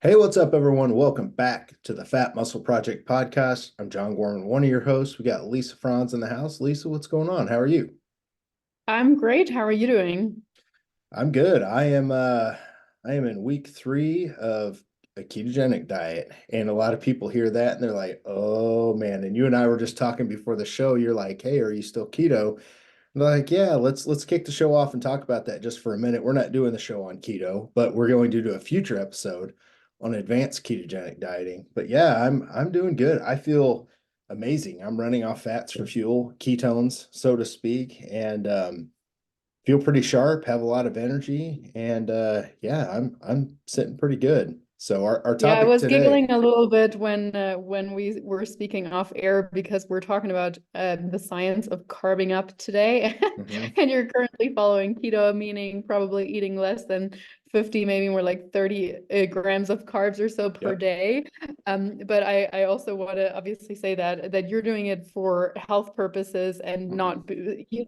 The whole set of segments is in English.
Hey, what's up, everyone? Welcome back to the Fat Muscle Project podcast. I'm John Gorman, one of your hosts. We got Lisa Franz in the house. Lisa, what's going on? How are you? I'm great. How are you doing? I'm good. I am in week 3 of a ketogenic diet, and a lot of people hear that and they're like, "Oh man!" And you and I were just talking before the show. You're like, "Hey, are you still keto?" And they're like, "Yeah, let's kick the show off and talk about that just for a minute." We're not doing the show on keto, but we're going to do a future episode on advanced ketogenic dieting. But yeah, I'm doing good. I feel amazing. I'm running off fats for fuel, ketones, so to speak, and feel pretty sharp, have a lot of energy, and yeah, I'm sitting pretty good. So our Yeah, I topic was today. giggling a little bit when we were speaking off air because we're talking about the science of carving up today, Mhm. and you're currently following keto, meaning probably eating less than 50, maybe more like 30 grams of carbs or so per Yep. day. But I also want to obviously say that you're doing it for health purposes and Mhm. not.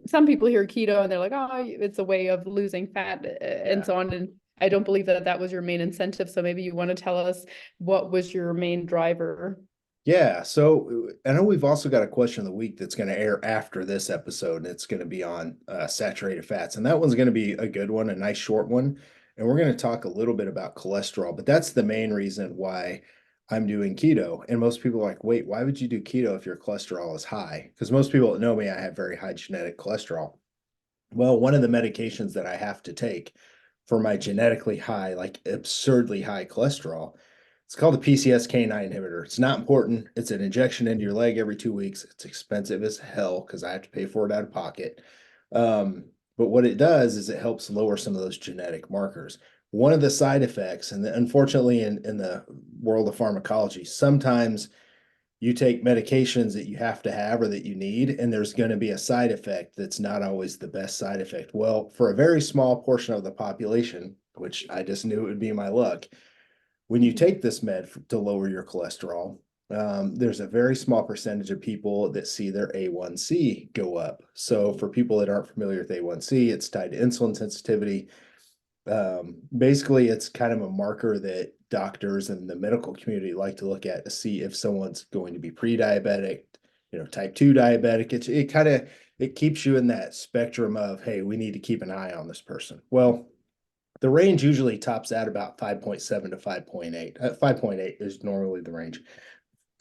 Some people hear keto and they're like, oh, it's a way of losing fat and Yeah. so on. And I don't believe that that was your main incentive. So maybe you want to tell us what was your main driver? Yeah, so I know we've also got a question of the week that's going to air after this episode, and it's going to be on saturated fats. And that one's going to be a good one, a nice short one. And we're going to talk a little bit about cholesterol, but that's the main reason why I'm doing keto. And most people are like, wait, why would you do keto if your cholesterol is high? Because most people that know me, I have very high genetic cholesterol. Well, one of the medications that I have to take for my genetically high, like absurdly high cholesterol, it's called a PCSK9 inhibitor. It's not important. It's an injection into your leg every 2 weeks. It's expensive as hell because I have to pay for it out of pocket. But what it does is it helps lower some of those genetic markers. One of the side effects, and unfortunately in the world of pharmacology, sometimes you take medications that you have to have or that you need, and there's going to be a side effect that's not always the best side effect. Well, for a very small portion of the population, which I just knew it would be my luck, when you take this med to lower your cholesterol, there's a very small percentage of people that see their A1C go up. So, for people that aren't familiar with A1C, it's tied to insulin sensitivity. Basically, it's kind of a marker that doctors and the medical community like to look at to see if someone's going to be pre-diabetic, type 2 diabetic. It kind of it keeps you in that spectrum of, hey, we need to keep an eye on this person. Well, the range usually tops out about 5.7 to 5.8. 5.8 is normally the range.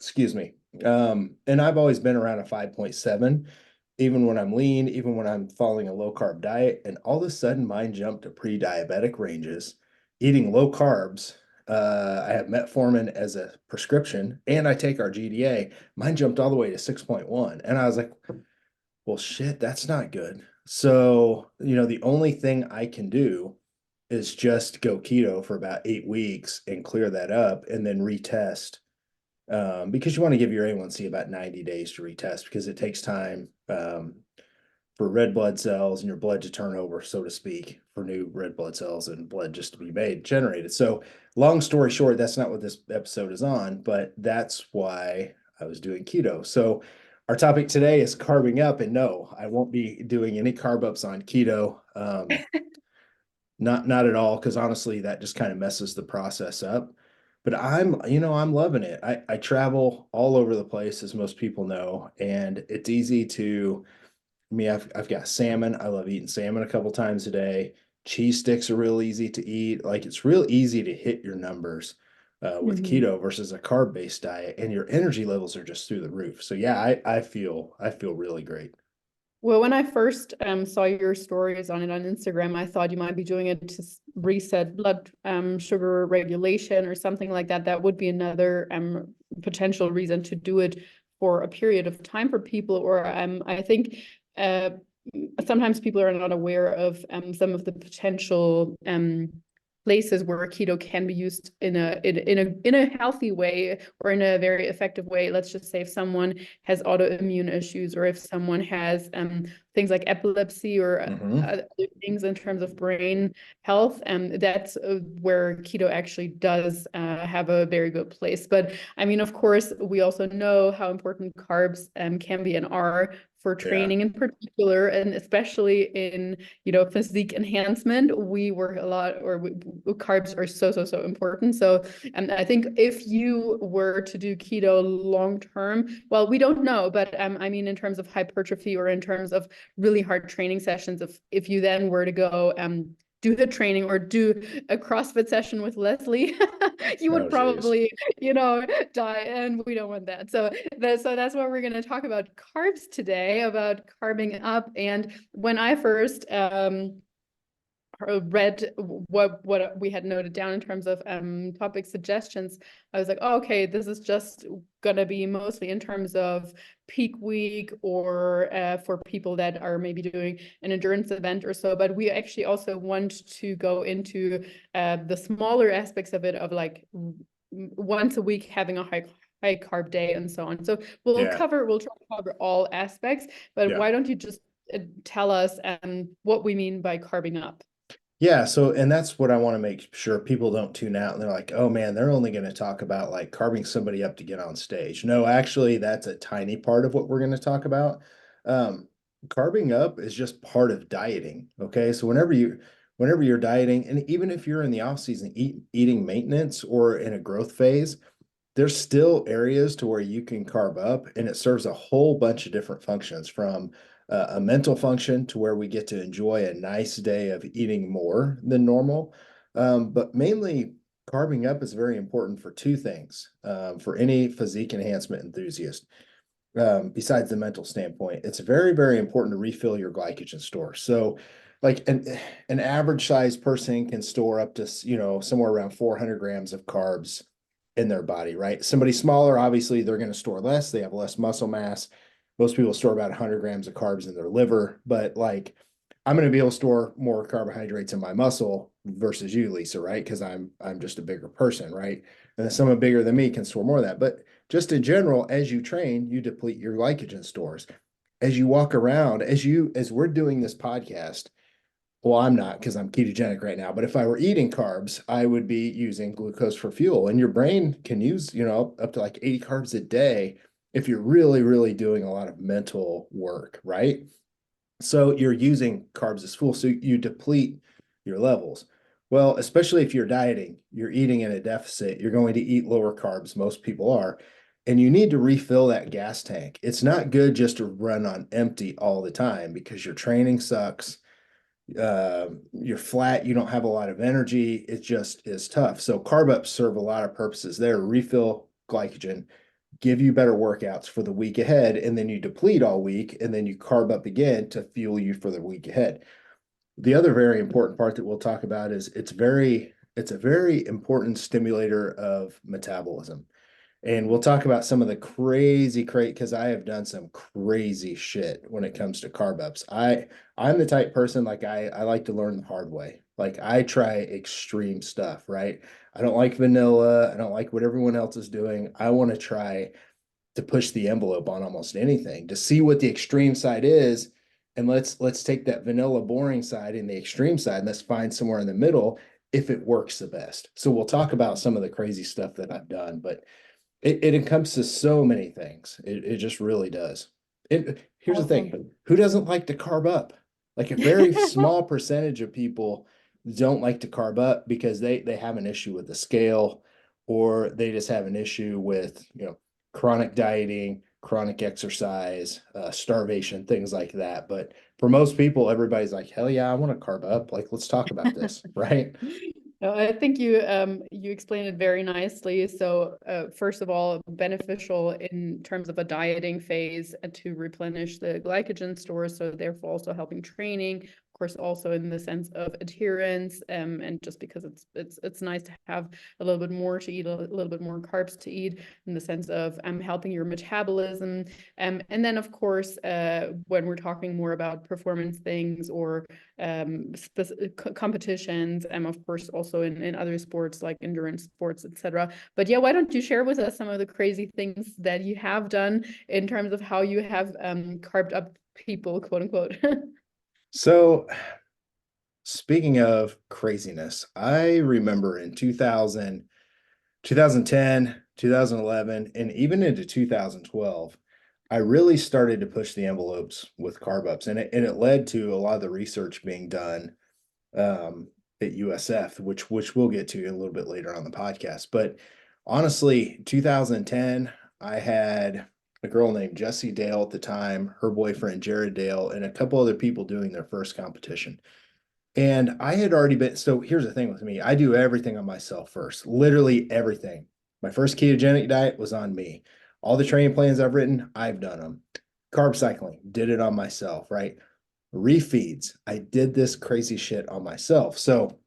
Excuse me. And I've always been around a 5.7, even when I'm lean, even when I'm following a low carb diet. And all of a sudden, mine jumped to pre diabetic ranges, eating low carbs. I have metformin as a prescription and I take our GDA. Mine jumped all the way to 6.1. And I was like, well, shit, that's not good. So, the only thing I can do is just go keto for about 8 weeks and clear that up and then retest, because you want to give your A1C about 90 days to retest because it takes time, for red blood cells and your blood to turn over, so to speak, for new red blood cells and blood just to be generated. So, long story short, that's not what this episode is on, but that's why I was doing keto. So, our topic today is carbing up, and no, I won't be doing any carb ups on keto. Not at all, because honestly, that just kind of messes the process up. But I'm loving it. I travel all over the place, as most people know, and it's easy to me. I've got salmon. I love eating salmon a couple times a day. Cheese sticks are real easy to eat. Like it's real easy to hit your numbers with Mhm. keto versus a carb-based diet, and your energy levels are just through the roof. So yeah, I feel really great. Well, when I first saw your stories on it on Instagram, I thought you might be doing it to reset blood sugar regulation or something like that. That would be another potential reason to do it for a period of time for people. Or I think uh, sometimes people are not aware of some of the potential places where keto can be used in a healthy way or in a very effective way. Let's just say if someone has autoimmune issues or if someone has things like epilepsy or Hmm. other things in terms of brain health, that's where keto actually does have a very good place. But I mean, of course, we also know how important carbs can be and are for Yeah. training in particular, and especially in, physique enhancement, we work a lot, or carbs are so important. So, and I think if you were to do keto long term, well, we don't know, but I mean, in terms of hypertrophy or in terms of really hard training sessions, if you then were to go do the training or do a CrossFit session with Leslie, you would Oh, geez. probably, die, and we don't want that. So that's why we're going to talk about carbs today, about carbing up. And when I first read what we had noted down in terms of topic suggestions, I was like, oh, okay, this is just gonna be mostly in terms of peak week or for people that are maybe doing an endurance event or so. But we actually also want to go into the smaller aspects of it, of like once a week having a high carb day and so on. So we'll Yeah. try to cover all aspects, but Yeah. why don't you just tell us what we mean by carbing up? Yeah, so and that's what I want to make sure people don't tune out and they're like, oh man, they're only going to talk about like carving somebody up to get on stage. No, actually, that's a tiny part of what we're going to talk about. Um, Carving up is just part of dieting. Okay. So whenever you're dieting, and even if you're in the off season eating maintenance or in a growth phase, there's still areas to where you can carve up, and it serves a whole bunch of different functions, from a mental function to where we get to enjoy a nice day of eating more than normal. But mainly, carving up is very important for two things, for any physique enhancement enthusiast. Besides the mental standpoint, it's very important to refill your glycogen store. So, like an average sized person can store up to somewhere around 400 grams of carbs in their body, right? Somebody smaller, obviously, they're going to store less. They have less muscle mass. Most people store about 100 grams of carbs in their liver, but like I'm going to be able to store more carbohydrates in my muscle versus you, Lisa, right? Because I'm just a bigger person, right? And then someone bigger than me can store more of that. But just in general, as you train, you deplete your glycogen stores. As you walk around, as we're doing this podcast, well, I'm not because I'm ketogenic right now, but if I were eating carbs, I would be using glucose for fuel. And your brain can use, up to like 80 carbs a day if you're really doing a lot of mental work, right? So you're using carbs as fuel, so you deplete your levels. Well, especially if you're dieting, you're eating in a deficit, you're going to eat lower carbs, most people are, and you need to refill that gas tank. It's not good just to run on empty all the time because your training sucks, you're flat, you don't have a lot of energy. It just is tough. So carb ups serve a lot of purposes there. Refill glycogen, give you better workouts for the week ahead, and then you deplete all week, and then you carb up again to fuel you for the week ahead. The other very important part that we'll talk about is it's a very important stimulator of metabolism. And we'll talk about some of the because I have done some crazy shit when it comes to carb ups. I'm the type person, like I like to learn the hard way. Like I try extreme stuff, right? I don't like vanilla. I don't like what everyone else is doing. I want to try to push the envelope on almost anything to see what the extreme side is. And let's take that vanilla boring side and the extreme side, and let's find somewhere in the middle if it works the best. So we'll talk about some of the crazy stuff that I've done, but it encompasses so many things. It just really does. Here's the Awesome. thing. Who doesn't like to carb up? Like a very small percentage of people don't like to carb up because they have an issue with the scale, or they just have an issue with, chronic dieting, chronic exercise, starvation, things like that. But for most people, everybody's like, hell yeah, I want to carb up. Like, let's talk about this, right? No, I think you explained it very nicely. So first of all, beneficial in terms of a dieting phase to replenish the glycogen stores, so therefore also helping training. Of course, also in the sense of adherence, and just because it's nice to have a little bit more to eat, a little bit more carbs to eat, in the sense of helping your metabolism. And then of course, when we're talking more about performance things or competitions, and of course also in other sports like endurance sports, etc. But yeah, why don't you share with us some of the crazy things that you have done in terms of how you have carved up people, quote unquote. So speaking of craziness, I remember in 2010, 2011, and even into 2012, I really started to push the envelopes with carb ups, and it led to a lot of the research being done at USF, which we'll get to a little bit later on the podcast. But honestly, 2010, I had a girl named Jessie Dale at the time, her boyfriend Jared Dale, and a couple other people doing their first competition. And I had already been, so here's the thing with me, I do everything on myself first, literally everything. My first ketogenic diet was on me. All the training plans I've written, I've done them. Carb cycling, did it on myself, right? Refeeds, I did this crazy shit on myself. So,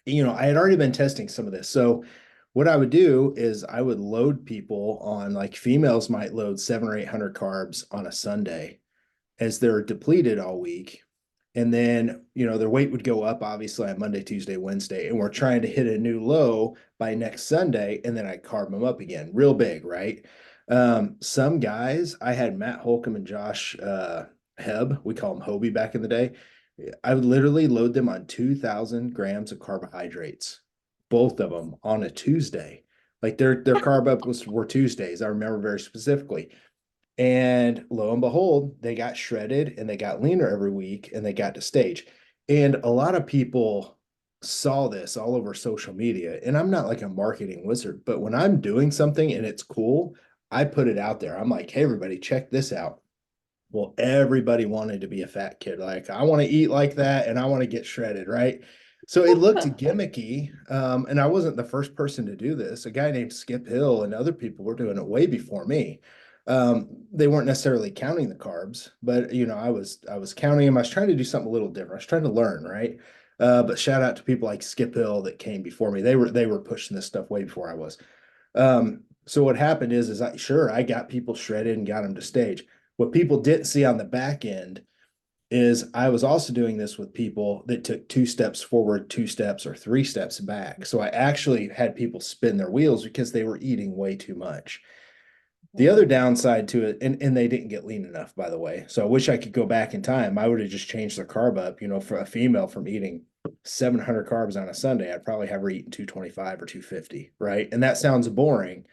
I had already been testing some of this. So, what I would do is I would load people on, like, females might load 700 or 800 carbs on a Sunday as they're depleted all week. And then, their weight would go up obviously on Monday, Tuesday, Wednesday. And we're trying to hit a new low by next Sunday. And then I carb them up again, real big, right? Some guys, I had Matt Holcomb and Josh Hebb, we call him Hobie back in the day. I would literally load them on 2,000 grams of carbohydrates, both of them on a Tuesday. Like their carb up were Tuesdays. I remember very specifically. And lo and behold, they got shredded and they got leaner every week and they got to stage. And a lot of people saw this all over social media. And I'm not like a marketing wizard, but when I'm doing something and it's cool, I put it out there. I'm like, hey, everybody, check this out. Well, everybody wanted to be a fat kid. Like, I want to eat like that and I want to get shredded, right? So it looked gimmicky. And I wasn't the first person to do this. A guy named Skip Hill and other people were doing it way before me. They weren't necessarily counting the carbs, but I was counting them. I was trying to do something a little different. I was trying to learn, right? But shout out to people like Skip Hill that came before me. They were pushing this stuff way before I was. So what happened is I got people shredded and got them to stage. What people didn't see on the back end is I was also doing this with people that took 2 steps forward, 2 steps, or 3 steps back. So I actually had people spin their wheels because they were eating way too much. The other downside to it, and they didn't get lean enough, by the way. So I wish I could go back in time. I would have just changed the carb up, for a female from eating 700 carbs on a Sunday, I'd probably have her eating 225 or 250, right? And that sounds boring,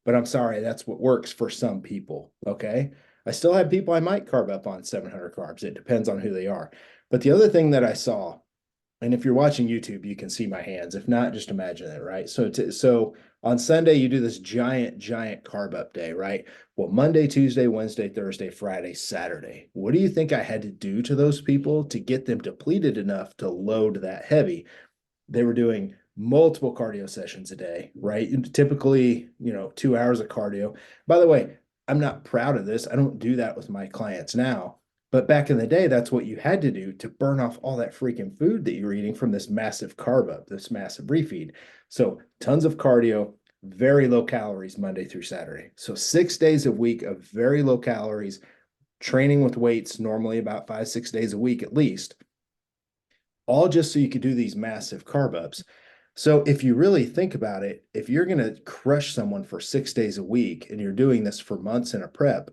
but I'm sorry, that's what works for some people, okay? I still have people I might carb up on 700 carbs. It depends on who they are. But the other thing that I saw, and if you're watching YouTube, you can see my hands. If not, just imagine it, right? So on Sunday, you do this giant, giant carb up day, right? Well, Monday, Tuesday, Wednesday, Thursday, Friday, Saturday. What do you think I had to do to those people to get them depleted enough to load that heavy? They were doing multiple cardio sessions a day, right? Typically, 2 hours of cardio. By the way, I'm not proud of this. I don't do that with my clients now. But back in the day, that's what you had to do to burn off all that freaking food that you're eating from this massive carb up, this massive refeed. So tons of cardio, very low calories Monday through Saturday. So 6 days a week of very low calories, training with weights, normally about 5, 6 days a week at least, all just so you could do these massive carb ups. So if you really think about it, if you're going to crush someone for 6 days a week and you're doing this for months in a prep,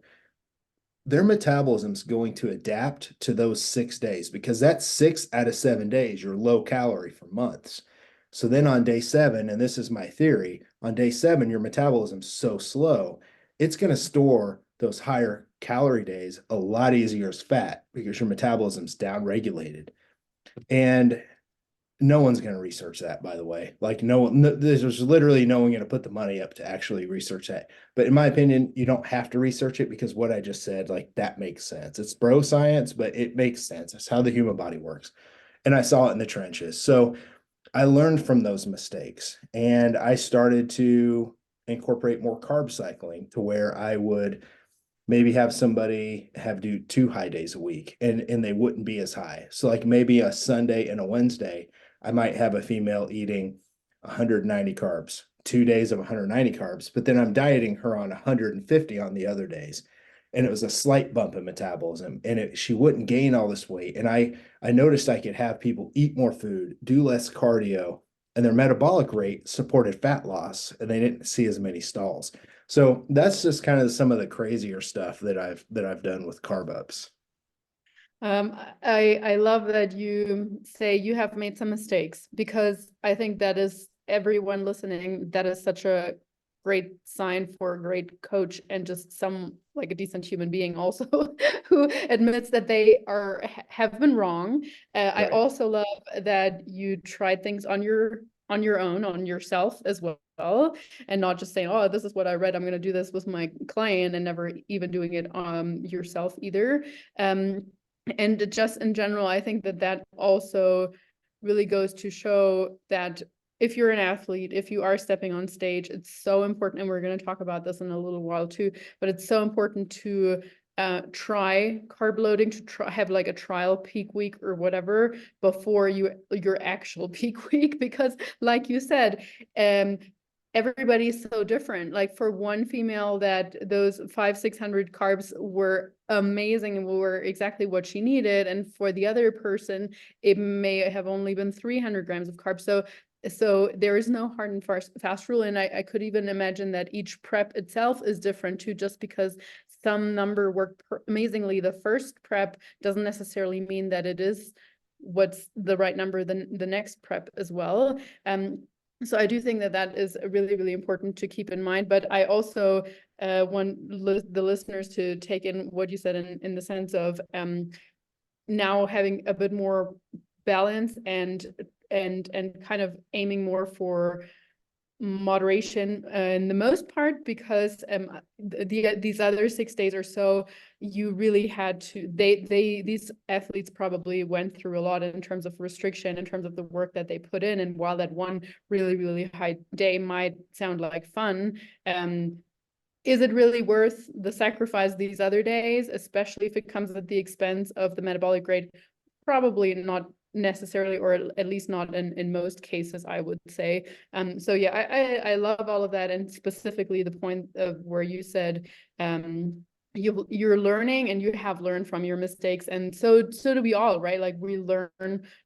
their metabolism is going to adapt to those 6 days because that's 6 out of 7 days, you're low calorie for months. So then on day 7, and this is my theory, on day 7, your metabolism's so slow, it's going to store those higher calorie days a lot easier as fat because your metabolism's down regulated. And no one's going to research that, by the way. Like, there's literally no one going to put the money up to actually research that. But in my opinion, you don't have to research it because what I just said, like, that makes sense. It's bro science, but it makes sense. It's how the human body works. And I saw it in the trenches. So I learned from those mistakes and I started to incorporate more carb cycling to where I would maybe have somebody have do 2 high days a week and they wouldn't be as high. So like maybe a Sunday and a Wednesday, I might have a female eating 190 carbs, 2 days of 190 carbs, but then I'm dieting her on 150 on the other days. And it was a slight bump in metabolism and she wouldn't gain all this weight. And I noticed I could have people eat more food, do less cardio, and their metabolic rate supported fat loss and they didn't see as many stalls. So that's just kind of some of the crazier stuff that I've done with carb ups. I love that you say you have made some mistakes because I think that is everyone listening. That is such a great sign for a great coach and just like a decent human being also who admits that they have been wrong. I Right. also love that you tried things on your own, on yourself as well, and not just saying, oh, this is what I read, I'm going to do this with my client, and never even doing it yourself either. um and just in general, I think that that also really goes to show that if you're an athlete, if you are stepping on stage, it's so important, and we're going to talk about this in a little while too, but it's so important to try carb loading, to have like a trial peak week or whatever before your actual peak week, because like you said, everybody's so different. Like for one female, that those 500-600 carbs were amazing and were exactly what she needed, and for the other person it may have only been 300 grams of carbs. So there is no hard and fast rule, and I could even imagine that each prep itself is different too. Just because some number worked amazingly the first prep doesn't necessarily mean that it is what's the right number the next prep as well. So I do think that that is really, really important to keep in mind. But I also want the listeners to take in what you said in the sense of now having a bit more balance and kind of aiming more for moderation in the most part, because these other 6 days or so, you really had to, these athletes probably went through a lot in terms of restriction, in terms of the work that they put in. And while that one really, really high day might sound like fun, is it really worth the sacrifice these other days, especially if it comes at the expense of the metabolic rate? Probably not necessarily, or at least not in most cases, I would say. So yeah, I love all of that, and specifically the point of where you said you're learning and you have learned from your mistakes, and so do we all, right? Like we learn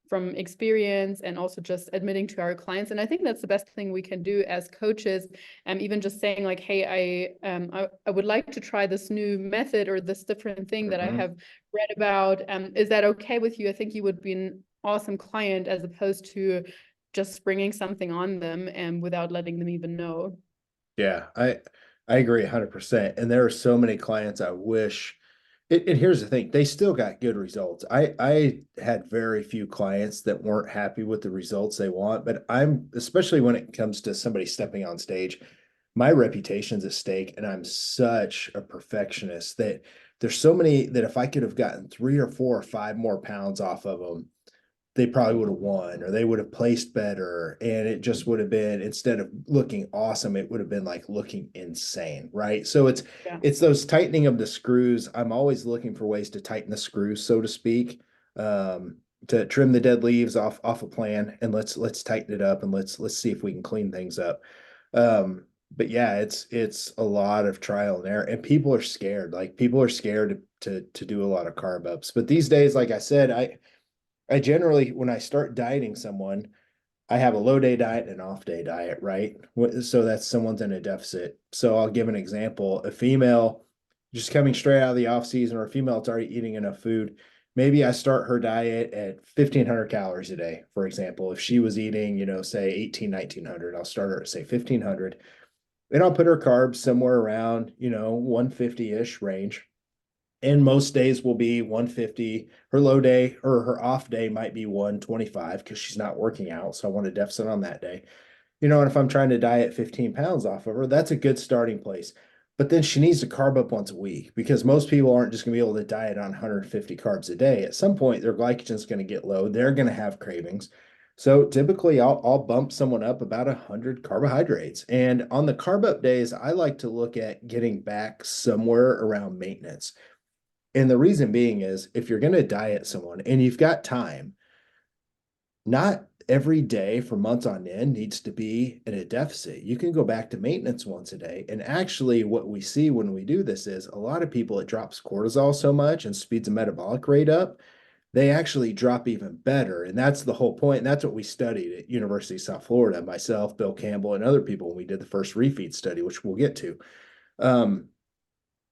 from experience, and also just admitting to our clients. And I think that's the best thing we can do as coaches. Even just saying like, hey, I would like to try this new method or this different thing that I Mhm. have read about. Is that okay with you? I think you would be an awesome client, as opposed to just springing something on them and without letting them even know. Yeah, I agree 100%. And there are so many clients I wish and here's the thing, they still got good results. I had very few clients that weren't happy with the results they want, but I'm especially when it comes to somebody stepping on stage, my reputation's at stake, and I'm such a perfectionist that there's so many that if I could have gotten 3 or 4 or 5 more pounds off of them, they probably would have won, or they would have placed better. And it just would have been, instead of looking awesome, it would have been like looking insane. Right. So Yeah. it's those tightening of the screws. I'm always looking for ways to tighten the screws, so to speak, to trim the dead leaves off a plan, and let's tighten it up, and let's see if we can clean things up. But yeah, it's a lot of trial and error, and people are scared. Like people are scared to do a lot of carb ups. But these days, like I said, I generally, when I start dieting someone, I have a low day diet and an off day diet, right? So that's someone's in a deficit. So I'll give an example. A female just coming straight out of the off season, or a female that's already eating enough food, maybe I start her diet at 1,500 calories a day, for example. If she was eating, say 1,900, I'll start her at say 1,500. And I'll put her carbs somewhere around, 150-ish range, and most days will be 150. Her low day or her off day might be 125 because she's not working out. So I want a deficit on that day. And if I'm trying to diet 15 pounds off of her, that's a good starting place. But then she needs to carb up once a week, because most people aren't just going to be able to diet on 150 carbs a day. At some point, their glycogen is going to get low. They're going to have cravings. So typically, I'll bump someone up about 100 carbohydrates. And on the carb up days, I like to look at getting back somewhere around maintenance. And the reason being is, if you're going to diet someone and you've got time, not every day for months on end needs to be at a deficit. You can go back to maintenance once a day. And actually, what we see when we do this is a lot of people, it drops cortisol so much and speeds the metabolic rate up. They actually drop even better. And that's the whole point. And that's what we studied at University of South Florida, myself, Bill Campbell, and other people when we did the first refeed study, which we'll get to. Um,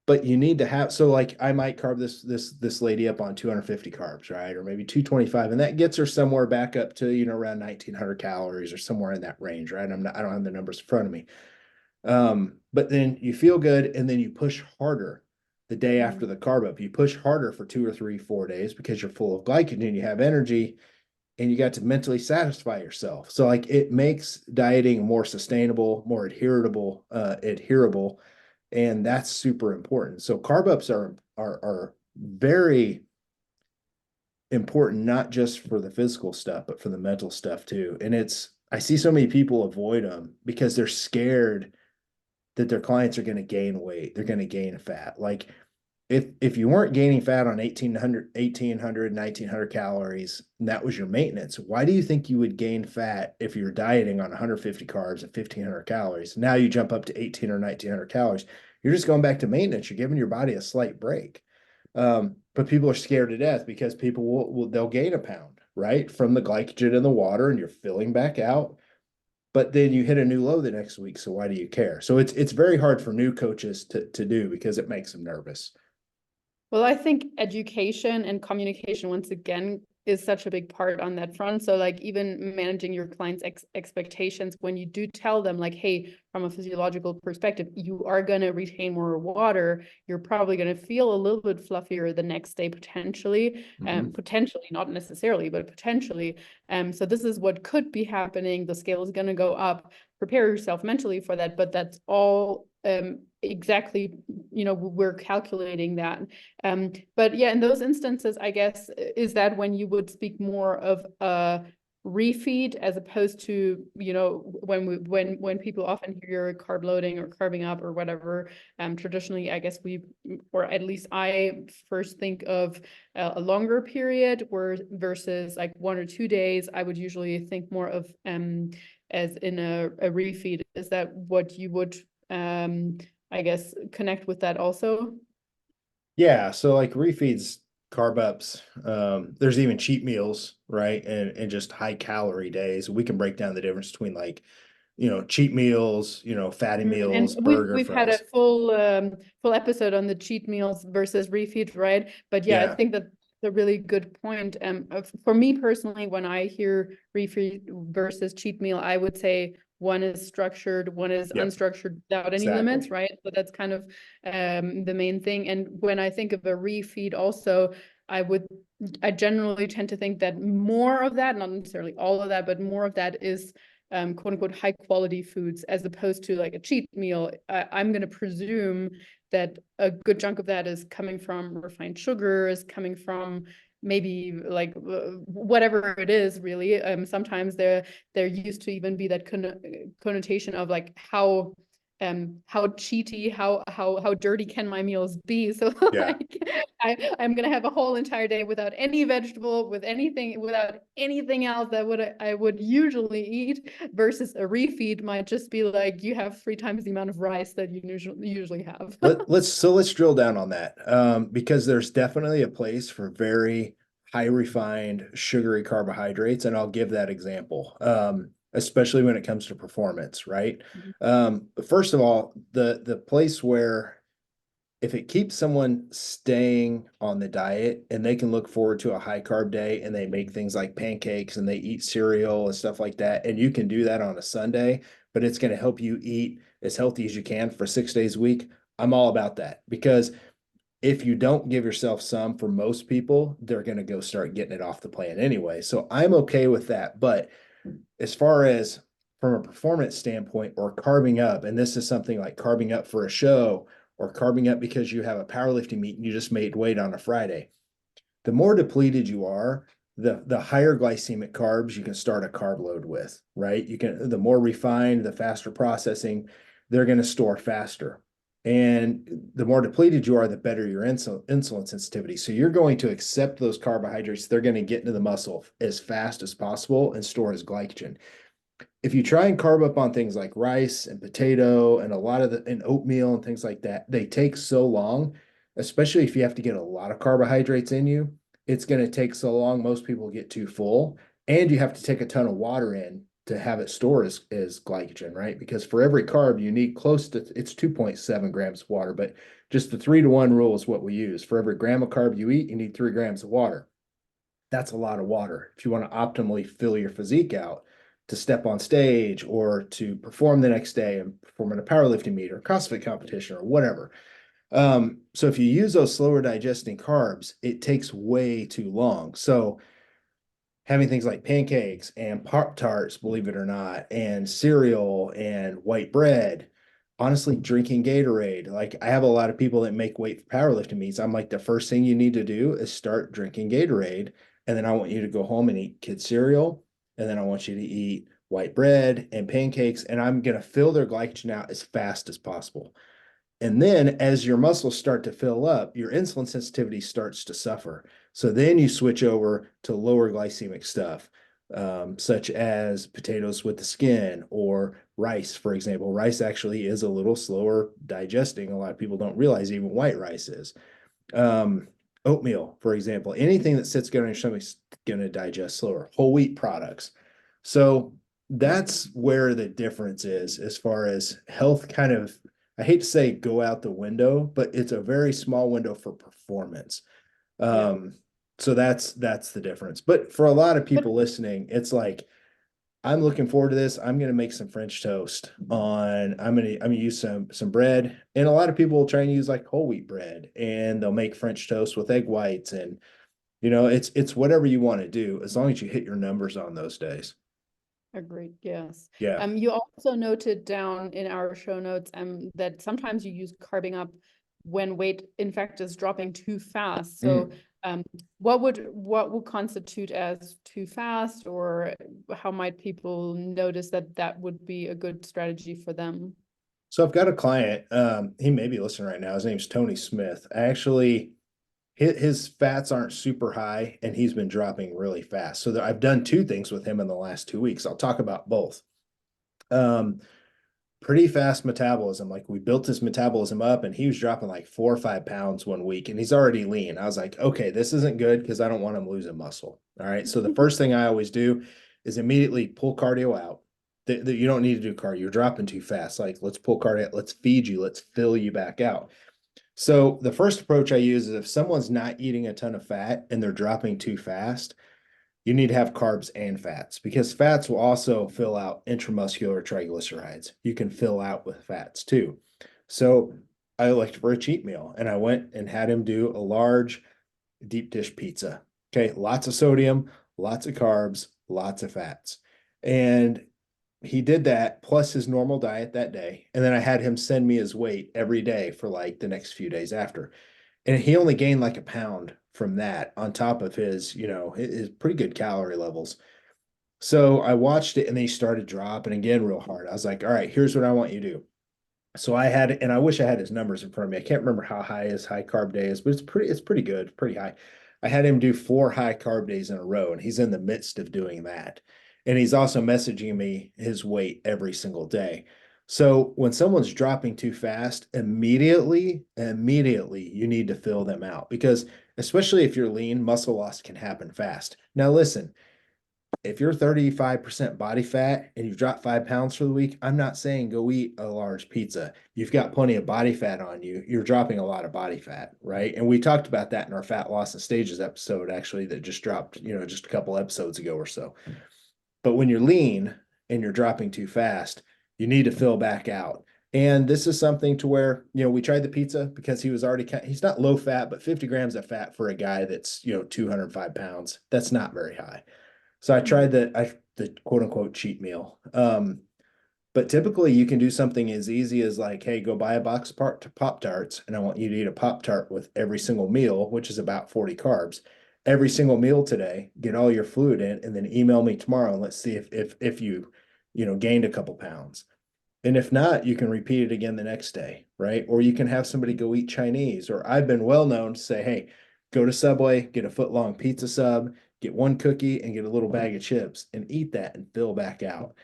but you need to have, so like I might carb this lady up on 250 carbs, right? Or maybe 225, and that gets her somewhere back up to, around 1,900 calories or somewhere in that range, right? I don't have the numbers in front of me. But then you feel good, and then you push harder. the day Mhm. after the carb up. You push harder for 2 or 3, 4 days because you're full of glycogen, you have energy, and you got to mentally satisfy yourself. So like it makes dieting more sustainable, more adherable, and that's super important. So carb ups are very important, not just for the physical stuff, but for the mental stuff too. And I see so many people avoid them because they're scared that their clients are going to gain weight, they're going to gain fat. Like if you weren't gaining fat on 1900 calories and that was your maintenance, why do you think you would gain fat if you're dieting on 150 carbs and 1500 calories? Now you jump up to 18 or 1900 calories. You're just going back to maintenance. You're giving your body a slight break. But people are scared to death because people they'll gain a pound, right? From the glycogen in the water, and you're filling back out. But then you hit a new low the next week. So why do you care? So it's very hard for new coaches to do because it makes them nervous. Well, I think education and communication, once again, is such a big part on that front. So like even managing your clients' expectations when you do tell them like, hey, from a physiological perspective, you are going to retain more water. You're probably going to feel a little bit fluffier the next day, potentially, Mhm. potentially, not necessarily, but potentially. So this is what could be happening. The scale is going to go up. Prepare yourself mentally for that. But that's all exactly, we're calculating that. But yeah, in those instances, I guess, is that when you would speak more of a refeed as opposed to, when people often hear carb loading or carbing up or whatever, traditionally, I guess or at least I first think of a longer period where versus like 1 or 2 days, I would usually think more of as in a refeed. Is that what you would, I guess, connect with that also? Yeah, so like refeeds, carb ups, there's even cheat meals, right? And just high calorie days. We can break down the difference between like, cheat meals, fatty And meals, we've burger we've had a fries. full episode on the cheat meals versus refeed, right? But yeah, I Yeah. think that's a really good point. For me personally, when I hear refeed versus cheat meal, I would say one is structured, one is Yep. unstructured without any limits, Exactly. right? So that's kind of the main thing. And when I think of a refeed, also, I generally tend to think that more of that, not necessarily all of that, but more of that is quote unquote high quality foods as opposed to like a cheat meal. I'm going to presume that a good chunk of that is coming from refined sugar, is coming from maybe like whatever it is really. Sometimes there used to even be that connotation of like how cheaty, how dirty can my meals be? So Yeah. like I'm gonna have a whole entire day without any vegetable, without anything else that I would usually eat, versus a refeed might just be like you have 3 times the amount of rice that you usually have. Let's drill down on that. Because there's definitely a place for very high refined sugary carbohydrates, and I'll give that example. Especially when it comes to performance, right? First of all, the place where if it keeps someone staying on the diet and they can look forward to a high carb day and they make things like pancakes and they eat cereal and stuff like that, and you can do that on a Sunday, but it's going to help you eat as healthy as you can for 6 days a week. I'm all about that because if you don't give yourself some, for most people, they're going to go start getting it off the plan anyway. So I'm okay with that. But as far as from a performance standpoint or carving up, and this is something like carving up for a show or carving up because you have a powerlifting meet and you just made weight on a Friday, the more depleted you are, the higher glycemic carbs you can start a carb load with, right? The more refined, the faster processing, they're going to store faster. And the more depleted you are, the better your insulin sensitivity. So you're going to accept those carbohydrates. They're going to get into the muscle as fast as possible and store as glycogen. If you try and carb up on things like rice and potato and a lot of and oatmeal and things like that, they take so long, especially if you have to get a lot of carbohydrates in you. It's going to take so long. Most people get too full, and you have to take a ton of water in to have it store as glycogen, right? Because for every carb, you need close to it's 2.7 grams of water, but just the 3-to-1 rule is what we use. For every gram of carb you eat, you need 3 grams of water. That's a lot of water. If you want to optimally fill your physique out to step on stage or to perform the next day and perform in a powerlifting meet or CrossFit competition or whatever, So if you use those slower digesting carbs, it takes way too long. So having things like pancakes and Pop Tarts, believe it or not, and cereal and white bread. Honestly, drinking Gatorade. Like I have a lot of people that make weight for powerlifting meets. I'm like, the first thing you need to do is start drinking Gatorade. And then I want you to go home and eat kid cereal. And then I want you to eat white bread and pancakes. And I'm going to fill their glycogen out as fast as possible. And then as your muscles start to fill up, your insulin sensitivity starts to suffer. So then you switch over to lower glycemic stuff, such as potatoes with the skin or rice, for example. Rice actually is a little slower digesting. A lot of people don't realize even white rice is. Um, Oatmeal, for example, anything that sits good on your stomach is going to digest slower. Whole wheat products. So that's where the difference is as far as health kind of, I hate to say go out the window, but it's a very small window for performance. Yeah. Um, so that's the difference. But for a lot of But people listening, it's like I'm looking forward to this. I'm gonna make some French toast on. I'm gonna use some bread, and a lot of people will try and use like whole wheat bread, and they'll make French toast with egg whites, and it's whatever you want to do as long as you hit your numbers on those days. agreed, yes. Yeah. You also noted down in our show notes that sometimes you use carbing up when weight in fact is dropping too fast. So Mm. what would constitute as too fast, or how might people notice that that would be a good strategy for them? So I've got a client. He may be listening right now. His name's Tony Smith. I actually his fats aren't super high, and he's been dropping really fast. So I've done two things with him in the last 2 weeks. I'll talk about both. Um, Pretty fast metabolism. Like we built his metabolism up, and he was dropping like 4 or 5 pounds one week, and he's already lean. I was like, okay, this isn't good because I don't want him losing muscle. All right. So the first thing I always do is immediately pull cardio out. You don't need to do cardio. You're dropping too fast. Like let's pull cardio. Let's feed you. Let's fill you back out. So the first approach I use is if someone's not eating a ton of fat and they're dropping too fast, you need to have carbs and fats because fats will also fill out intramuscular triglycerides. You can fill out with fats too. So I looked for a cheat meal and I went and had him do a large deep dish pizza. Okay, lots of sodium, lots of carbs, lots of fats. And he did that plus his normal diet that day. And then I had him send me his weight every day for like the next few days after. And he only gained like a pound from that on top of his pretty good calorie levels. So I watched it and then he started dropping again real hard. I was like, all right, here's what I want you to do. So I had, and I wish I had his numbers in front of me. I can't remember how high his high carb day is, but it's pretty good, pretty high. I had him do 4 high carb days in a row, and he's in the midst of doing that. And he's also messaging me his weight every single day. So when someone's dropping too fast, immediately you need to fill them out because especially if you're lean, muscle loss can happen fast. Now listen, if you're 35% body fat and you've dropped 5 pounds for the week, I'm not saying go eat a large pizza. You've got plenty of body fat on you. You're dropping a lot of body fat, right? And we talked about that in our fat loss and stages episode, actually, that just dropped, just a couple episodes ago or so. But when you're lean and you're dropping too fast, you need to fill back out. And this is something to where, we tried the pizza because he's not low fat, but 50 grams of fat for a guy that's, 205 pounds. That's not very high. So I tried Mhm. the quote unquote cheat meal. But typically you can do something as easy as like, hey, go buy a box of Pop Tarts, and I want you to eat a Pop Tart with every single meal, which is about 40 carbs. Every single meal today, get all your fluid in, and then email me tomorrow and let's see if you gained a couple pounds. And if not, you can repeat it again the next day, right? Or you can have somebody go eat Chinese. Or I've been well known to say, hey, go to Subway, get a foot long pizza sub, get one cookie and get a little bag of chips and eat that and fill back out.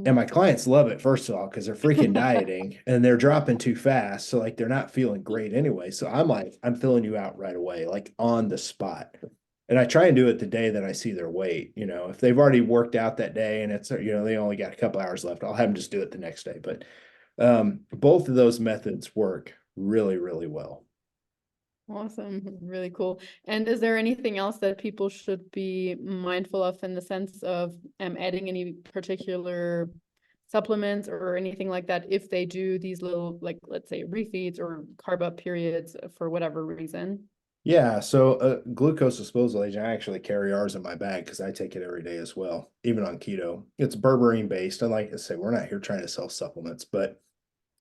And my clients love it, first of all, because they're freaking dieting and they're dropping too fast. So, like, they're not feeling great anyway. So, I'm like, I'm filling you out right away, like on the spot. And I try and do it the day that I see their weight. If they've already worked out that day and they only got a couple hours left, I'll have them just do it the next day. But both of those methods work really, really well. Awesome. Really cool. And is there anything else that people should be mindful of in the sense of adding any particular supplements or anything like that if they do these little, like, let's say refeeds or carb up periods for whatever reason? Yeah, so glucose disposal agent, I actually carry ours in my bag because I take it every day as well, even on keto. It's berberine based. And like I say, we're not here trying to sell supplements, but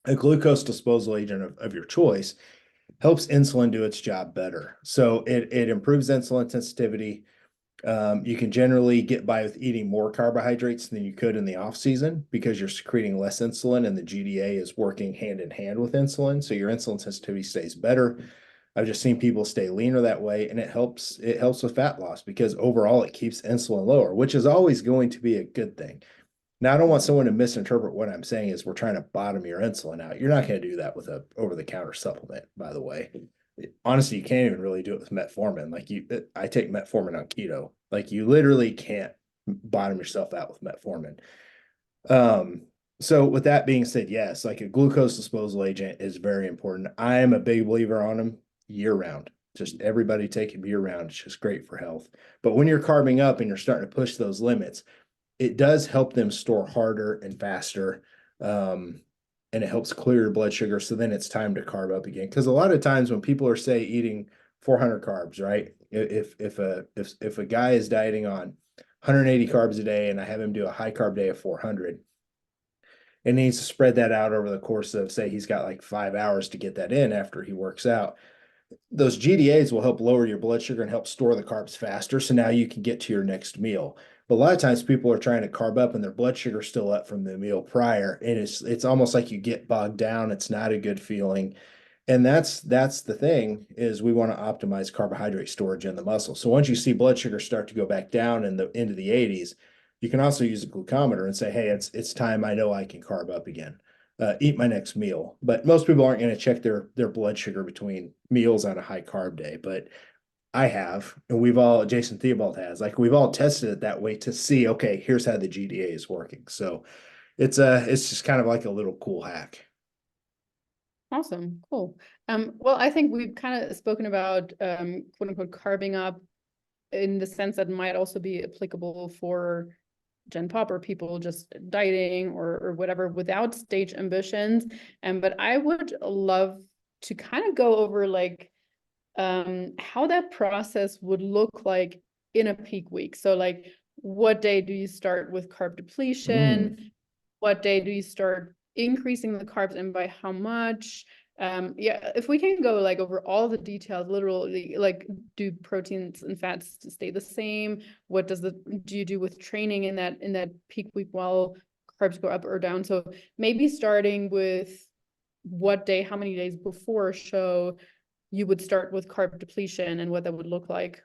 a glucose disposal agent of your choice helps insulin do its job better. So it improves insulin sensitivity. You can generally get by with eating more carbohydrates than you could in the off season because you're secreting less insulin and the GDA is working hand in hand with insulin. So your insulin sensitivity stays better. I've just seen people stay leaner that way, and it helps with fat loss because overall it keeps insulin lower, which is always going to be a good thing. Now, I don't want someone to misinterpret what I'm saying is we're trying to bottom your insulin out. You're not going to do that with a over-the-counter supplement, by the way. Honestly, you can't even really do it with metformin. I take metformin on keto. Like you literally can't bottom yourself out with metformin. Um, so with that being said, yes, like a glucose disposal agent is very important. I am a big believer on them year round. Just everybody take them year round. It's just great for health. But when you're carbing up and you're starting to push those limits, it does help them store harder and faster. Um, and it helps clear your blood sugar. So then it's time to carb up again. Because a lot of times when people are say eating 400 carbs, right? If a guy is dieting on 180 carbs a day and I have him do a high carb day of 400 and needs to spread that out over the course of say he's got like 5 hours to get that in after he works out, those GDAs will help lower your blood sugar and help store the carbs faster. So now you can get to your next meal. But a lot of times people are trying to carb up and their blood sugar's still up from the meal prior. And it's almost like you get bogged down. It's not a good feeling. And that's the thing is we want to optimize carbohydrate storage in the muscle. So once you see blood sugar start to go back down into the 80s, you can also use a glucometer and say, hey, it's time I know I can carb up again. Eat my next meal. But most people aren't going to check their blood sugar between meals on a high carb day. But I have, and Jason Theobald has, like we've all tested it that way to see, okay, here's how the GDA is working. So it's just kind of like a little cool hack. Awesome, cool. Well, I think we've kind of spoken about quote unquote carving up in the sense that might also be applicable for Gen Pop or people just dieting or whatever without stage ambitions. But I would love to kind of go over like how that process would look like in a peak week. So like what day do you start with carb Mm. depletion? What day do you start increasing the carbs and by how much? Yeah, if we can go like over all the details, literally, like do proteins and fats stay the same? What do you do with training in that peak week while carbs go up or down? So maybe starting with what day, how many days before a show you would start with carb depletion and what that would look like.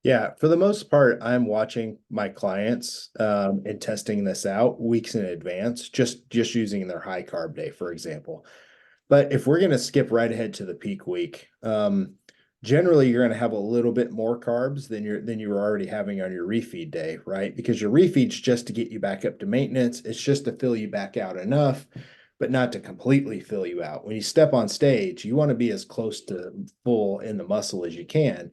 Yeah, for the most part, I'm watching my clients and testing this out weeks in advance, just using their high carb day, for example. But if we're going to skip right ahead to the peak week, generally you're going to have a little bit more carbs than you were already having on your refeed day, right? Because your refeed's just to get you back up to maintenance. It's just to fill you back out enough, but not to completely fill you out. When you step on stage, you want to be as close to full in the muscle as you can.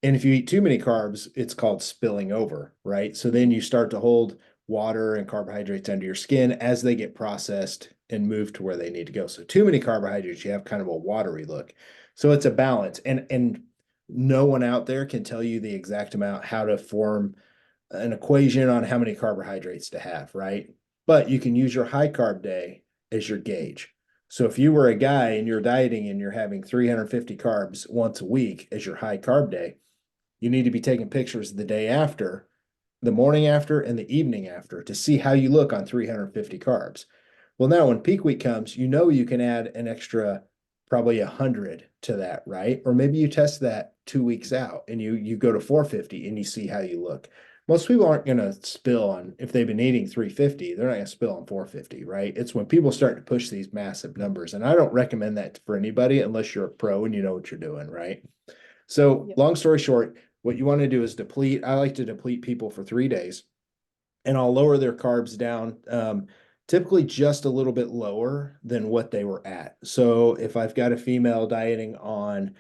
And if you eat too many carbs, it's called spilling over, right? So then you start to hold water and carbohydrates under your skin as they get processed and move to where they need to go. So too many carbohydrates, you have kind of a watery look. So it's a balance. And no one out there can tell you the exact amount how to form an equation on how many carbohydrates to have, right? But you can use your high carb day as your gauge. So if you were a guy and you're dieting and you're having 350 carbs once a week as your high carb day, you need to be taking pictures the day after, the morning after, and the evening after to see how you look on 350 carbs. Well, now when peak week comes, you know you can add an extra probably 100 to that, right? Or maybe you test that 2 weeks out and you go to 450 and you see how you look. Most people aren't going to spill on if they've been eating 350, they're not going to spill on 450, right? It's when people start to push these massive numbers. And I don't recommend that for anybody unless you're a pro and you know what you're doing, right? So, Yep. long story short, what you want to do is deplete. I like to deplete people for 3 days and I'll lower their carbs down, typically just a little bit lower than what they were at. So, if I've got a female dieting on,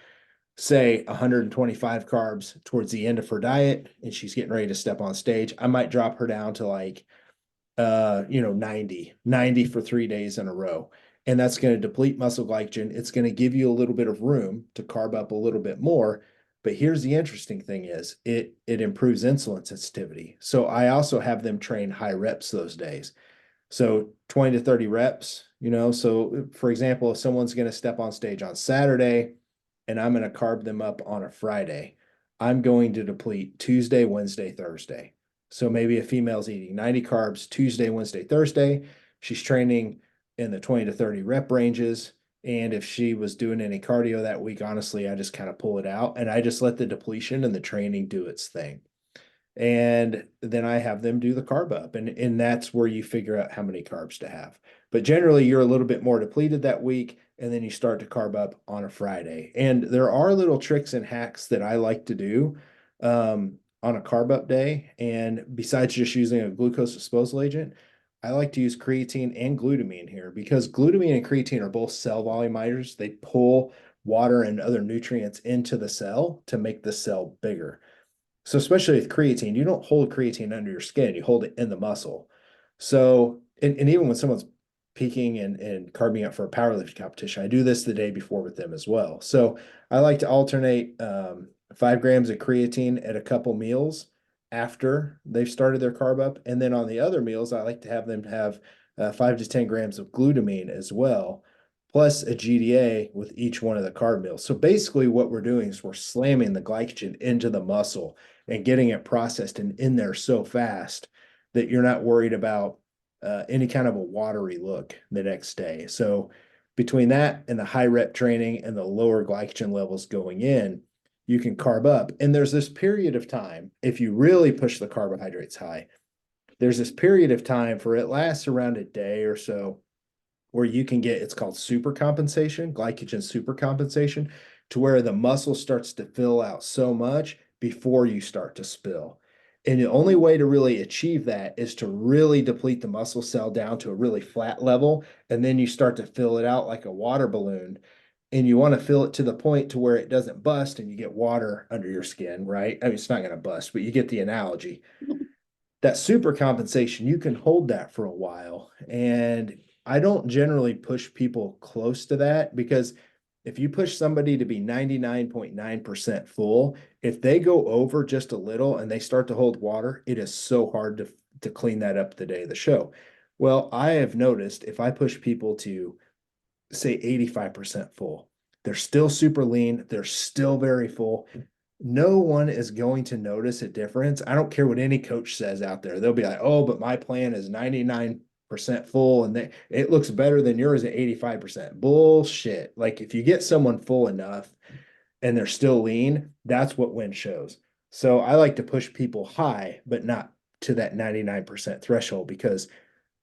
say, 125 carbs towards the end of her diet and she's getting ready to step on stage, I might drop her down to like 90 for 3 days in a row. And that's going to deplete muscle glycogen. It's going to give you a little bit of room to carb up a little bit more. But here's the interesting thing is it improves insulin sensitivity. So I also have them train high reps those days. So 20 to 30 reps, so for example, if someone's going to step on stage on Saturday and I'm going to carb them up on a Friday, I'm going to deplete Tuesday, Wednesday, Thursday. So maybe a female's eating 90 carbs Tuesday, Wednesday, Thursday. She's training in the 20 to 30 rep ranges. And if she was doing any cardio that week, honestly, I just kind of pull it out and I just let the depletion and the training do its thing. And then I have them do the carb up, and that's where you figure out how many carbs to have. But generally, you're a little bit more depleted that week, and then you start to carb up on a Friday. And there are little tricks and hacks that I like to do on a carb up day. And besides just using a glucose disposal agent, I like to use creatine and glutamine here because glutamine and creatine are both cell volumizers. They pull water and other nutrients into the cell to make the cell bigger. So especially with creatine, you don't hold creatine under your skin, you hold it in the muscle. So, and even when someone's peaking and carving up for a powerlifting competition, I do this the day before with them as well. So I like to alternate 5 grams of creatine at a couple meals after they've started their carb up. And then on the other meals, I like to have them have 5 to 10 grams of glutamine as well, plus a GDA with each one of the carb meals. So basically what we're doing is we're slamming the glycogen into the muscle and getting it processed and in there so fast that you're not worried about any kind of a watery look the next day. So between that and the high rep training and the lower glycogen levels going in, you can carb up. And there's this period of time, if you really push the carbohydrates high, there's this period of time for it lasts around a day or so where you can get it's called supercompensation, glycogen supercompensation, to where the muscle starts to fill out so much before you start to spill. And the only way to really achieve that is to really deplete the muscle cell down to a really flat level. And then you start to fill it out like a water balloon. And you want to fill it to the point to where it doesn't bust and you get water under your skin, right? I mean, it's not going to bust, but you get the analogy. That super compensation, you can hold that for a while. And I don't generally push people close to that because if you push somebody to be 99.9% full, if they go over just a little and they start to hold water, it is so hard to clean that up the day of the show. Well, I have noticed if I push people to say 85% full, they're still super lean, they're still very full, no one is going to notice a difference. I don't care what any coach says out there. They'll be like, "Oh, but my plan is 99% full and it looks better than yours at 85%." Bullshit. Like if you get someone full enough and they're still lean, that's what win shows. So I like to push people high, but not to that 99% threshold because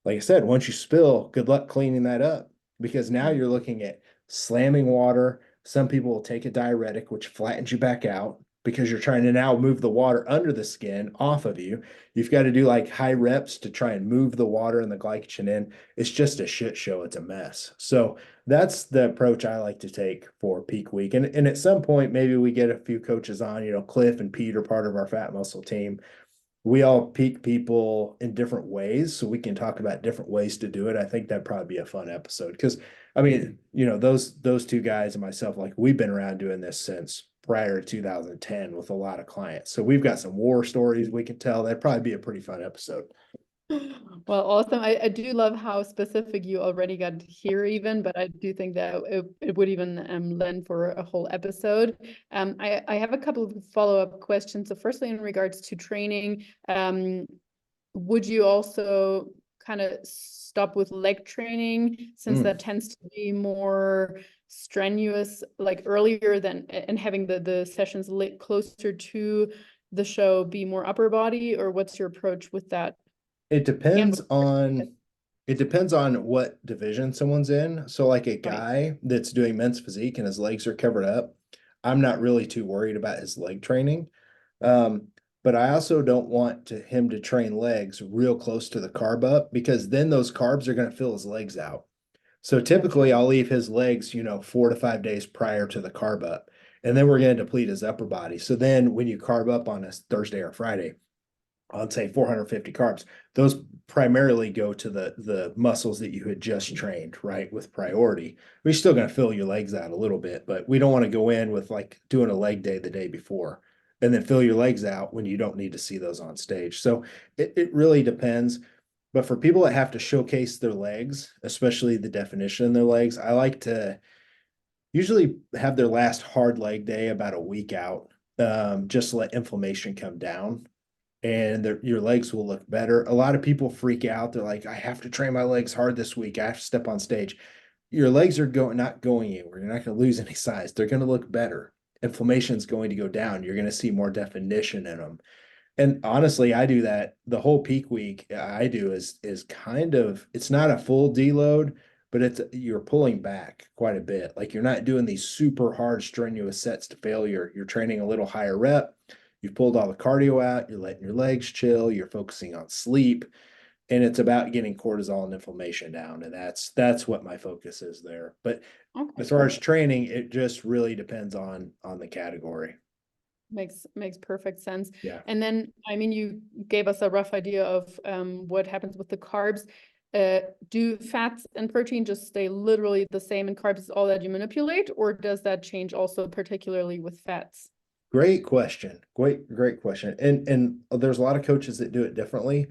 like I said, once you spill, good luck cleaning that up because now you're looking at slamming water. Some people will take a diuretic, which flattens you back out because you're trying to now move the water under the skin off of you. You've got to do like high reps to try and move the water and the glycogen in. It's just a shit show. It's a mess. So that's the approach I like to take for peak week. And at some point, maybe we get a few coaches on, Cliff and Pete are part of our fat muscle team. We all peak people in different ways, so we can talk about different ways to do it. I think that'd probably be a fun episode because I mean, those two guys and myself, like we've been around doing this since prior to 2010 with a lot of clients. So we've got some war stories we can tell. That'd probably be a pretty fun episode. Well, awesome. I do love how specific you already got here even, but I do think that it would even lend for a whole episode. I have a couple of follow-up questions. So firstly, in regards to training, would you also kind of stop with leg training since that tends to be more strenuous, like earlier than and having the sessions closer to the show be more upper body, or what's your approach with that? It And depends with on it depends on what division someone's in. So like a right. guy that's doing men's physique and his legs are covered up, I'm not really too worried about his leg training. Um, but I also don't want him to train legs real close to the carb up because then those carbs are going to fill his legs out. So Gotcha. typically I'll leave his legs, 4 to 5 days prior to the carb up. And then we're going to deplete his upper body. So then when you carb up on a Thursday or Friday, on say 450 carbs. Those primarily go to the muscles that you had just trained, right? With priority. We're still going to fill your legs out a little bit, but we don't want to go in with like doing a leg day the day before and then fill your legs out when you don't need to see those on stage. So it really depends. But for people that have to showcase their legs, especially the definition in their legs, I like to usually have their last hard leg day about a week out, just to let inflammation come down and your legs will look better. A lot of people freak out. They're like, I have to train my legs hard this week. I have to step on stage. Your legs are not going anywhere. You're not going to lose any size. They're going to look better. Inflammation is going to go down. You're going to see more definition in them. And honestly, I do that the whole peak week. I do is kind of, it's not a full deload, but you're pulling back quite a bit. Like you're not doing these super hard strenuous sets to failure. You're training a little higher rep. You've pulled all the cardio out. You're letting your legs chill. You're focusing on sleep, and it's about getting cortisol and inflammation down. And that's what my focus is there. But Okay, as far as training, it just really depends on the category. makes perfect sense. Yeah. And then, I mean, you gave us a rough idea of what happens with the carbs. Do fats and protein just stay literally the same and carbs is all that you manipulate, or does that change also particularly with fats? Great question. Great question. And there's a lot of coaches that do it differently.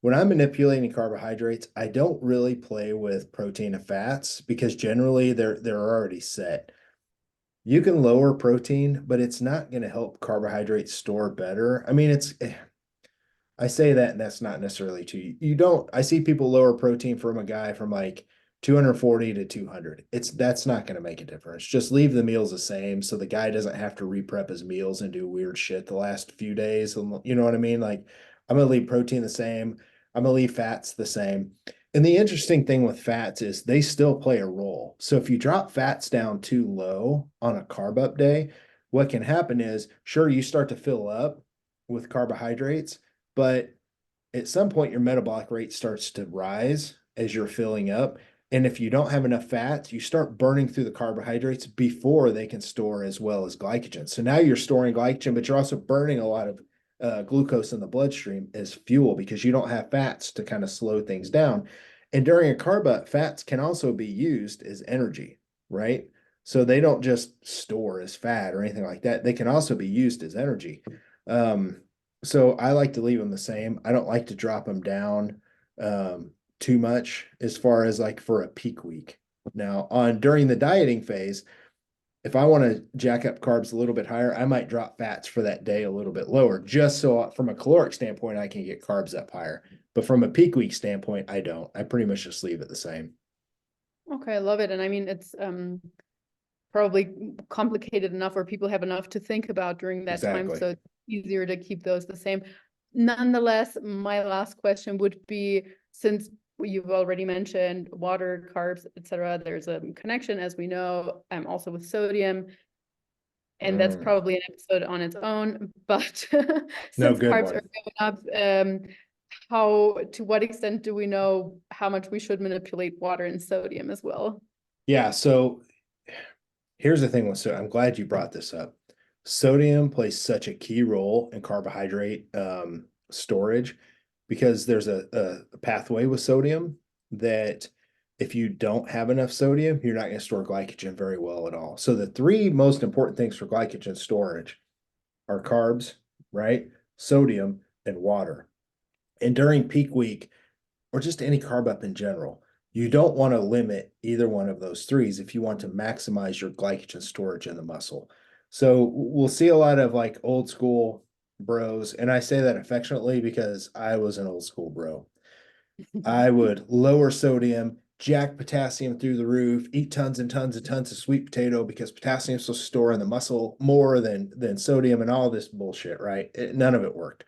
When I'm manipulating carbohydrates, I don't really play with protein and fats because generally they're already set. You can lower protein, but it's not going to help carbohydrates store better. I mean, I say that, and that's not necessarily true. You don't, I see people lower protein from a guy from like 240 to 200. That's not going to make a difference. Just leave the meals the same so the guy doesn't have to re-prep his meals and do weird shit the last few days. You know what I mean? Like, I'm going to leave protein the same. I'm going to leave fats the same. And the interesting thing with fats is they still play a role. So if you drop fats down too low on a carb up day, what can happen is, sure, you start to fill up with carbohydrates, but at some point your metabolic rate starts to rise as you're filling up. And if you don't have enough fats, you start burning through the carbohydrates before they can store as well as glycogen. So now you're storing glycogen, but you're also burning a lot of glucose in the bloodstream as fuel because you don't have fats to kind of slow things down. And during a carb up, fats can also be used as energy, right? So they don't just store as fat or anything like that. They can also be used as energy. Um, so I like to leave them the same. I don't like to drop them down too much as far as like for a peak week. Now, on during the dieting phase, if I want to jack up carbs a little bit higher, I might drop fats for that day a little bit lower, just so from a caloric standpoint, I can get carbs up higher. But from a peak week standpoint, I don't. I pretty much just leave it the same. Okay, I love it. And I mean, it's probably complicated enough or people have enough to think about during that time. Exactly. So it's easier to keep those the same. Nonetheless, my last question would be, since you've already mentioned water, carbs, etc., there's a connection, as we know, also with sodium, and that's Mm. probably an episode on its own. But No, since good carbs are one. going up, to what extent do we know how much we should manipulate water and sodium as well? Yeah. So here's the thing with so I'm glad you brought this up. Sodium plays such a key role in carbohydrate storage because there's a pathway with sodium that if you don't have enough sodium, you're not going to store glycogen very well at all. So the three most important things for glycogen storage are carbs, right? Sodium and water. And during peak week, or just any carb up in general, you don't want to limit either one of those threes if you want to maximize your glycogen storage in the muscle. So we'll see a lot of like old school bros, and I say that affectionately because I was an old school bro. I would lower sodium, jack potassium through the roof, eat tons and tons and tons of sweet potato because potassium is supposed to store in the muscle more than sodium and all this bullshit, right? None of it worked.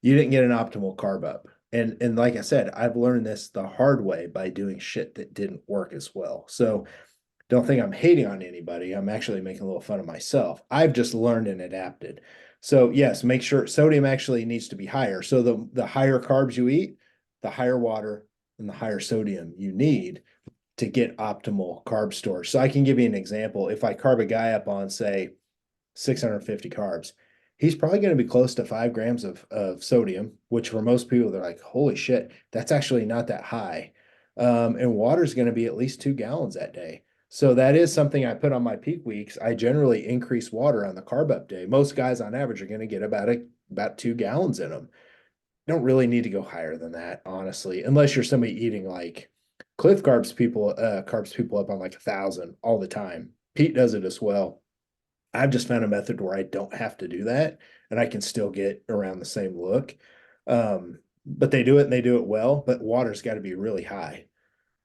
You didn't get an optimal carb up. And like I said, I've learned this the hard way by doing shit that didn't work as well. So don't think I'm hating on anybody. I'm actually making a little fun of myself. I've just learned and adapted. So yes, make sure sodium actually needs to be higher. So the higher carbs you eat, the higher water and the higher sodium you need to get optimal carb storage. So I can give you an example. If I carb a guy up on say 650 carbs, he's probably going to be close to 5 grams of sodium, which for most people, they're like, holy shit, that's actually not that high. And water is going to be at least 2 gallons that day. So that is something I put on my peak weeks. I generally increase water on the carb up day. Most guys on average are going to get about 2 gallons in them. Don't really need to go higher than that, honestly, unless you're somebody eating like Cliff carbs people up on like 1,000 all the time. Pete does it as well. I've just found a method where I don't have to do that and I can still get around the same look. But they do it and they do it well, but water's got to be really high.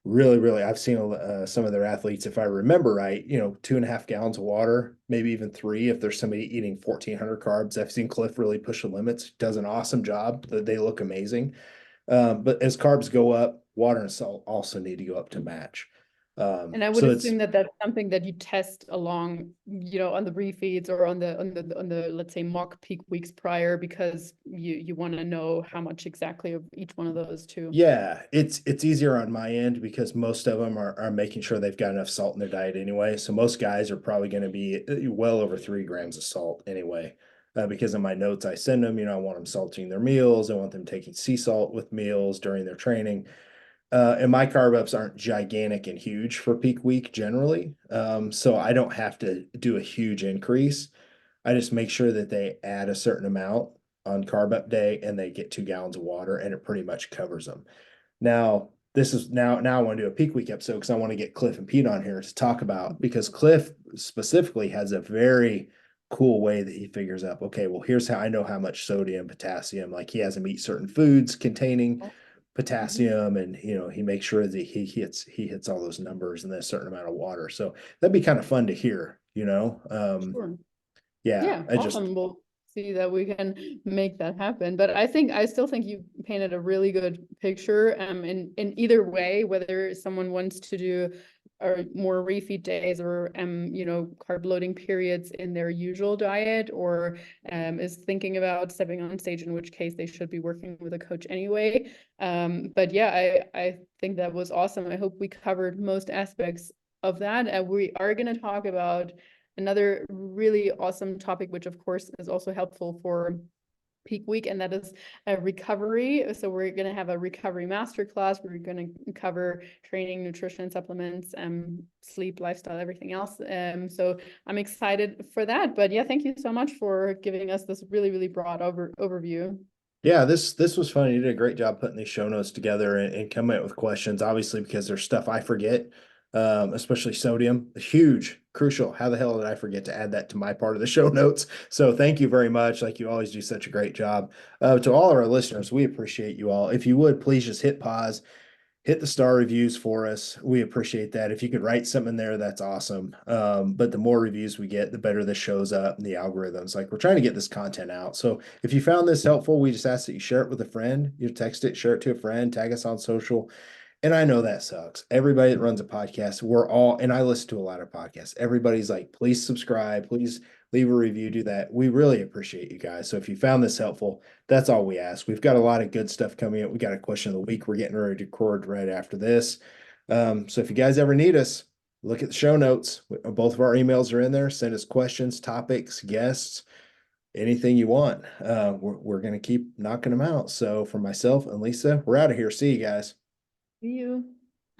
Really, really, I've seen some of their athletes, if I remember right, 2.5 gallons of water, maybe even three if there's somebody eating 1,400 carbs. I've seen Cliff really push the limits, does an awesome job. They look amazing. But as carbs go up, water and salt also need to go up to match. And I would So it's assume that that's something that you test along, on the refeeds or on the let's say mock peak weeks prior, because you want to know how much exactly of each one of those too. Yeah, it's easier on my end because most of them are making sure they've got enough salt in their diet anyway. So most guys are probably going to be well over 3 grams of salt anyway. Because in my notes I send them, I want them salting their meals. I want them taking sea salt with meals during their training. And my carb ups aren't gigantic and huge for peak week generally. So I don't have to do a huge increase. I just make sure that they add a certain amount on carb up day and they get 2 gallons of water and it pretty much covers them. Now, this is now I want to do a peak week episode because I want to get Cliff and Pete on here to talk about because Cliff specifically has a very cool way that he figures out, okay, well, here's how I know how much sodium, potassium, like he has them eat certain foods containing Mhm. potassium and he makes sure that he hits all those numbers and a certain amount of water. So that'd be kind of fun to hear. Sure. Yeah, Yeah, I just awesome. We'll see that we can make that happen. But I still think you painted a really good picture. In either way, whether someone wants to do or more refeed days or carb loading periods in their usual diet, or is thinking about stepping on stage, in which case they should be working with a coach anyway. But yeah, I think that was awesome. I hope we covered most aspects of that. And we are going to talk about another really awesome topic, which of course is also helpful for peak week, and that is a recovery. So we're going to have a recovery masterclass. We're going to cover training, nutrition, supplements, sleep, lifestyle, everything else. So I'm excited for that. But yeah, thank you so much for giving us this really, really broad overview. Yeah, this was fun. You did a great job putting these show notes together and coming up with questions, obviously, because there's stuff I forget, especially sodium. Huge, crucial. How the hell did I forget to add that to my part of the show notes? So thank you very much. Like you always do such a great job. To all of our listeners, we appreciate you all. If you would, please just hit pause, hit the star reviews for us. We appreciate that. If you could write something there, that's awesome. But the more reviews we get, the better this shows up and the algorithms. Like we're trying to get this content out. So if you found this helpful, we just ask that you share it with a friend. You text it, share it to a friend, tag us on social. And I know that sucks. Everybody that runs a podcast, and I listen to a lot of podcasts. Everybody's like, please subscribe, please leave a review, do that. We really appreciate you guys. So if you found this helpful, that's all we ask. We've got a lot of good stuff coming up. We got a question of the week we're getting ready to record right after this. So if you guys ever need us, look at the show notes. Both of our emails are in there. Send us questions, topics, guests, anything you want. We're going to keep knocking them out. So for myself and Lisa, we're out of here. See you guys. See you.